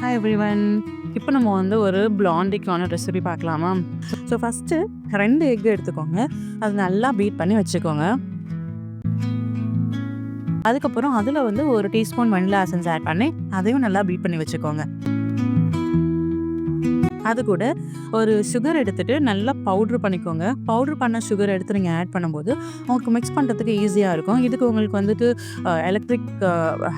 Hi everyone. இப்போ நம்ம வந்து ஒரு பிளாண்டிக்கான ரெசிபி பார்க்கலாமா? ஸோ ஃபஸ்ட்டு 2 எக் எடுத்துக்கோங்க. அது நல்லா பீட் பண்ணி வச்சுக்கோங்க. அதுக்கப்புறம் அதில் வந்து 1 டீஸ்பூன் வெண்ணிலா எசன்ஸ் ஆட் பண்ணி அதையும் நல்லா பீட் பண்ணி வச்சுக்கோங்க. அது கூட ஒரு சுகர் எடுத்துகிட்டு நல்லா பவுட்ரு பண்ணிக்கோங்க. பவுட்ரு பண்ண சுகர் எடுத்து நீங்கள் ஆட் பண்ணும்போது உங்களுக்கு மிக்ஸ் பண்ணுறதுக்கு ஈஸியாக இருக்கும். இதுக்கு உங்களுக்கு வந்துட்டு எலக்ட்ரிக்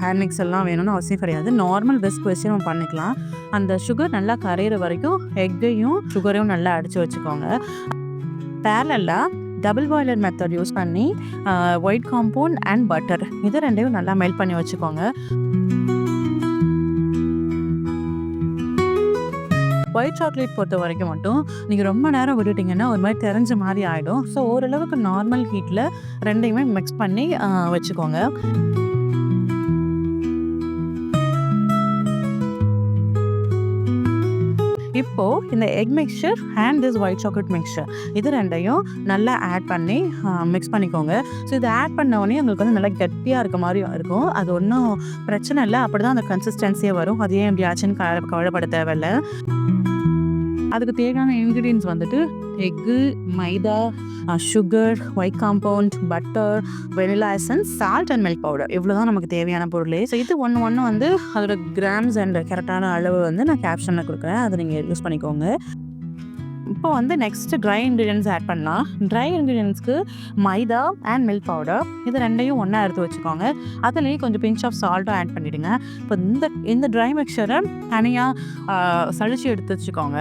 ஹேண்ட் மிக்ஸ் எல்லாம் வேணும்னு அவசியம் கிடையாது. நார்மல் விஸ்க் வச்சு நம்ம பண்ணிக்கலாம். அந்த சுகர் நல்லா கரையிற வரைக்கும் எக்கையும் சுகரையும் நல்லா அடித்து வச்சுக்கோங்க. பேரலாக டபுள் பாய்லர் மெத்தட் யூஸ் பண்ணி ஒயிட் காம்பவுண்ட் அண்ட் பட்டர் இது ரெண்டையும் நல்லா மெல்ட் பண்ணி வச்சுக்கோங்க. ஒயிட் சாக்லேட் பொறுத்த வரைக்கும் மட்டும் நீங்கள் ரொம்ப நேரம் விட்டுட்டிங்கன்னா ஒரு மாதிரி தெரிஞ்ச மாதிரி ஆகிடும். ஸோ ஓரளவுக்கு நார்மல் ஹீட்டில் ரெண்டையுமே மிக்ஸ் பண்ணி வச்சுக்கோங்க. இப்போது இந்த egg mixture and this white chocolate mixture இது ரெண்டையும் நல்லா ஆட் பண்ணி மிக்ஸ் பண்ணிக்கோங்க. ஸோ இதை ஆட் பண்ண உடனே உங்களுக்கு வந்து நல்லா கெட்டியாக இருக்க மாதிரி இருக்கும். அது ஒன்றும் பிரச்சனை இல்லை. அப்படி தான் அந்த கன்சிஸ்டன்சியே வரும். அது ஏன் எப்படி ஆச்சுன்னு கவலைப்பட தேவையில்லை. அதுக்கு தேவையான இன்க்ரீடியன்ஸ் வந்துட்டு egg, maida, sugar, white compound, butter, vanilla essence, salt and milk powder இவ்வளோ தான் நமக்கு தேவையான பொருள். ஸோ இது ஒன்று வந்து அதோட கிராம்ஸ் அண்ட் கரெக்டான அளவு வந்து நான் கேப்ஷனில் கொடுக்குறேன். அதை நீங்கள் யூஸ் பண்ணிக்கோங்க. இப்போ வந்து நெக்ஸ்ட்டு ட்ரை இன்க்ரீடியன்ஸ் ஆட் பண்ணலாம். ட்ரை இன்க்ரீடியன்ஸ்க்கு மைதா அண்ட் மில்க் பவுடர் இது ரெண்டையும் ஒன்றா எடுத்து வச்சுக்கோங்க. அதுலேயே கொஞ்சம் பிஞ்ச் ஆஃப் சால்ட்டும் ஆட் பண்ணிவிடுங்க. இப்போ இந்த ட்ரை மிக்சரை தனியாக சளிச்சு எடுத்து வச்சுக்கோங்க.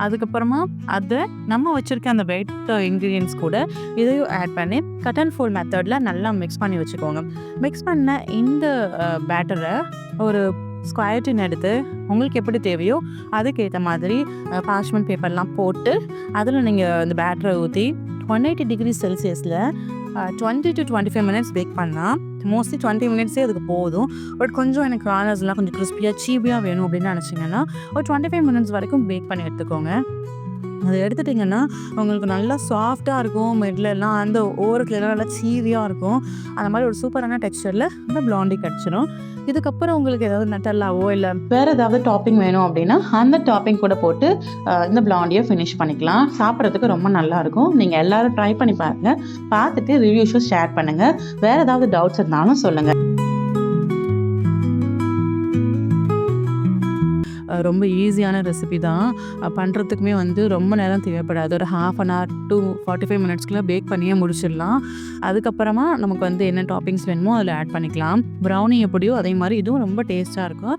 அதுக்கப்புறமா அதை நம்ம வச்சுருக்க அந்த வெயிட் இன்க்ரீடியன்ஸ் கூட இதையும் ஆட் பண்ணி கட் அண்ட் ஃபோல்ட் மெத்தடில் நல்லா மிக்ஸ் பண்ணி வச்சுக்கோங்க. மிக்ஸ் பண்ண இந்த பேட்டரை ஒரு ஸ்கொயர் டின் எடுத்து உங்களுக்கு எப்படி தேவையோ அதுக்கேற்ற மாதிரி பார்ச்மெண்ட் பேப்பர்லாம் போட்டு அதில் நீங்கள் இந்த பேட்டரை ஊற்றி 180 டிகிரி செல்சியஸில் 20 to 25 மினிட்ஸ் பேக் பண்ணால் மோஸ்ட்லி 20 மினிட்ஸே அதுக்கு போதும். பட் கொஞ்சம் எனக்கு கார்னர்ஸ்லாம் கொஞ்சம் கிறிஸ்பியாக சீபியாக வேணும் அப்படின்னு நினச்சிங்கன்னா ஒரு 25 மினிட்ஸ் வரைக்கும் பேக் பண்ணி எடுத்துக்கோங்க. அதை எடுத்துட்டிங்கன்னா உங்களுக்கு நல்லா சாஃப்டாக இருக்கும். மிட்லெலாம் அந்த ஓரத்துலலாம் நல்லா சீவியாக இருக்கும். அந்த மாதிரி ஒரு சூப்பரான டெக்ஸ்சரில் இந்த பிளாண்டி கிடச்சிடும். இதுக்கப்புறம் உங்களுக்கு ஏதாவது நட்டல்லாவோ இல்லை வேறு ஏதாவது டாப்பிங் வேணும் அப்படின்னா அந்த டாப்பிங் கூட போட்டு இந்த பிளாண்டியை ஃபினிஷ் பண்ணிக்கலாம். சாப்பிட்றதுக்கு ரொம்ப நல்லாயிருக்கும். நீங்கள் எல்லோரும் ட்ரை பண்ணி பாருங்கள். பார்த்துட்டு ரிவ்யூஸும் ஷேர் பண்ணுங்கள். வேறு ஏதாவது டவுட்ஸ் இருந்தாலும் சொல்லுங்கள். ரொம்ப ஈஸியான ரெசிபி தான். பண்ணுறதுக்குமே வந்து ரொம்ப நேரம் தேவைப்படாது. ஒரு 1/2 hour to 45 மினிட்ஸ்க்குள்ளே பேக் பண்ணியே முடிச்சிடலாம். அதுக்கப்புறமா நமக்கு வந்து என்ன டாப்பிங்ஸ் வேணுமோ அதில் ஆட் பண்ணிக்கலாம். ப்ரௌனி எப்படியோ அதே மாதிரி இதுவும் ரொம்ப டேஸ்ட்டாக இருக்கும்.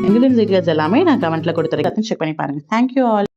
இன்கிரீடியன்ஸ் டீடைல்ஸ் எல்லாமே நான் கமெண்ட்டில் கொடுத்துருக்கேன். செக் பண்ணி பாருங்கள். Thank you all.